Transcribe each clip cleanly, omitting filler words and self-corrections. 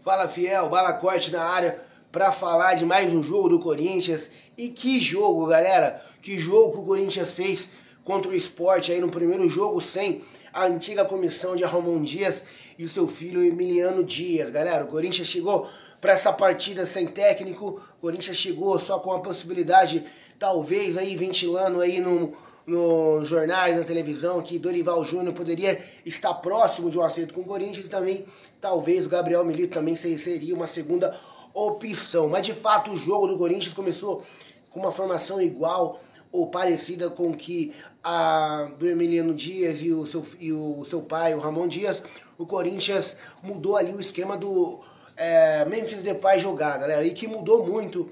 Fala Fiel, Balacorte na área para falar de mais um jogo do Corinthians. E que jogo, galera! Que jogo que o Corinthians fez contra o Sport aí no primeiro jogo sem a antiga comissão de Ramon Dias e o seu filho Emiliano Dias, galera. O Corinthians chegou para essa partida sem técnico, o Corinthians chegou só com a possibilidade, talvez aí ventilando aí nos jornais, na televisão, que Dorival Júnior poderia estar próximo de um acerto com o Corinthians, e também talvez o Gabriel Milito também seria uma segunda opção. Mas de fato o jogo do Corinthians começou com uma formação igual ou parecida com que a do Emiliano Dias e o seu pai, o Ramon Dias. O Corinthians mudou ali o esquema do Memphis Depay jogar, galera, e que mudou muito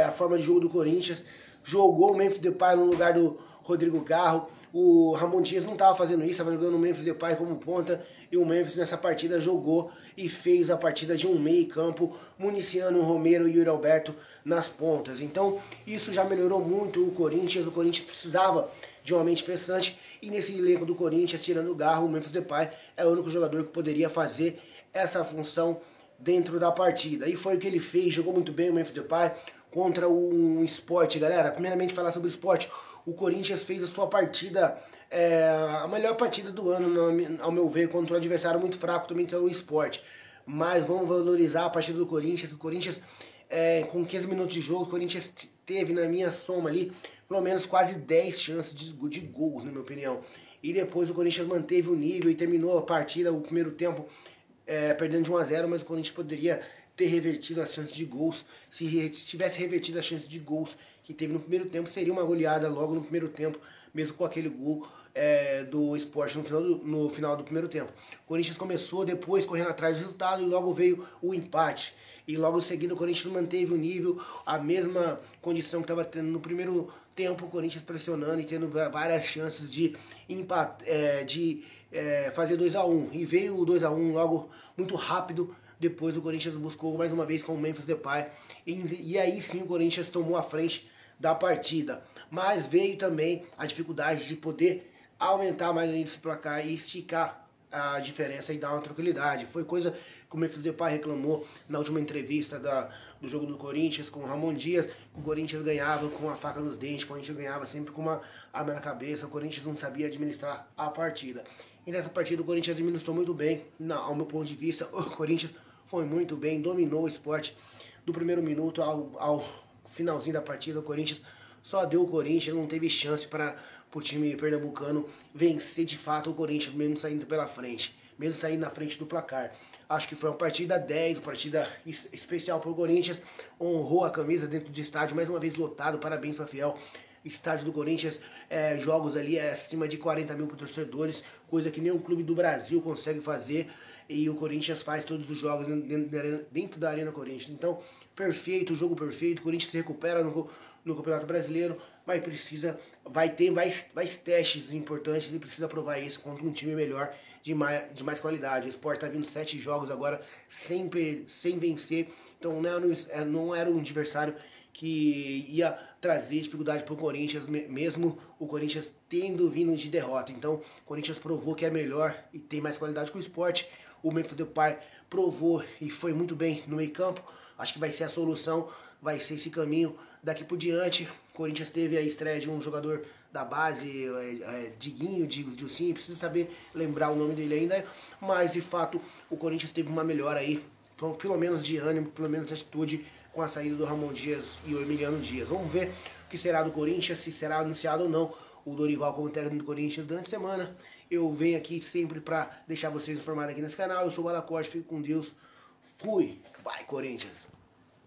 a forma de jogo do Corinthians. Jogou o Memphis Depay no lugar do Rodrigo Garro. O Ramon Dias não estava fazendo isso, estava jogando o Memphis Depay como ponta, e o Memphis nessa partida jogou e fez a partida de um meio campo, municiando o Romero e o Yuri Alberto nas pontas. Então isso já melhorou muito o Corinthians precisava de uma mente pensante, e nesse elenco do Corinthians, tirando o Garro, o Memphis Depay é o único jogador que poderia fazer essa função dentro da partida. E foi o que ele fez, jogou muito bem o Memphis Depay contra o Sport, galera. Primeiramente falar sobre o Sport. O Corinthians fez a sua partida, a melhor partida do ano, ao meu ver, contra um adversário muito fraco também, que é o Sport. Mas vamos valorizar a partida do Corinthians. O Corinthians, com 15 minutos de jogo, o Corinthians teve, na minha soma ali, pelo menos quase 10 chances de gols, na minha opinião. E depois o Corinthians manteve o nível e terminou a partida, o primeiro tempo, perdendo de 1-0, mas o Corinthians poderia ter revertido as chances de gols. Se tivesse revertido as chances de gols que teve no primeiro tempo, seria uma goleada logo no primeiro tempo, mesmo com aquele gol do Sport no final do primeiro tempo. O Corinthians começou depois correndo atrás do resultado e logo veio o empate. E logo em seguida o Corinthians manteve o nível, a mesma condição que estava tendo no primeiro tempo, o Corinthians pressionando e tendo várias chances de fazer 2-1. E veio o 2-1 logo muito rápido. Depois o Corinthians buscou mais uma vez com o Memphis Depay, e aí sim o Corinthians tomou a frente da partida. Mas veio também a dificuldade de poder aumentar mais ainda esse placar e esticar a diferença e dar uma tranquilidade. Foi coisa que o Memphis Depay reclamou na última entrevista do jogo do Corinthians com o Ramon Dias. O Corinthians ganhava com a faca nos dentes, o Corinthians ganhava sempre com uma arma na cabeça, o Corinthians não sabia administrar a partida. E nessa partida o Corinthians administrou muito bem, ao meu ponto de vista. O Corinthians foi muito bem, dominou o Sport do primeiro minuto ao finalzinho da partida. O Corinthians só deu o Corinthians, não teve chance para o time pernambucano vencer de fato o Corinthians, mesmo saindo pela frente, mesmo saindo na frente do placar. Acho que foi uma partida 10, uma partida especial para o Corinthians, honrou a camisa dentro do estádio, mais uma vez lotado, parabéns para Fiel. Estádio do Corinthians, jogos ali acima de 40 mil torcedores, coisa que nenhum clube do Brasil consegue fazer, e o Corinthians faz todos os jogos dentro da Arena Corinthians. Então, perfeito, jogo perfeito, o Corinthians se recupera no Campeonato Brasileiro, mas vai ter mais testes importantes, ele precisa provar isso contra um time melhor, de mais qualidade. O Sport está vindo 7 jogos agora sem vencer, então não era um adversário que ia trazer dificuldade para o Corinthians, mesmo o Corinthians tendo vindo de derrota. Então o Corinthians provou que é melhor e tem mais qualidade que o Sport. O Memphis Depay provou e foi muito bem no meio campo. Acho que vai ser a solução, vai ser esse caminho daqui por diante. O Corinthians teve a estreia de um jogador da base, Diguinho, Dilcinho, precisa saber lembrar o nome dele ainda, mas de fato o Corinthians teve uma melhora aí, pelo menos de ânimo, pelo menos de atitude, com a saída do Ramon Dias e o Emiliano Dias. Vamos ver o que será do Corinthians, se será anunciado ou não o Dorival como técnico do Corinthians durante a semana. Eu venho aqui sempre para deixar vocês informados aqui nesse canal. Eu sou o Balacorte, fico com Deus. Fui! Vai, Corinthians!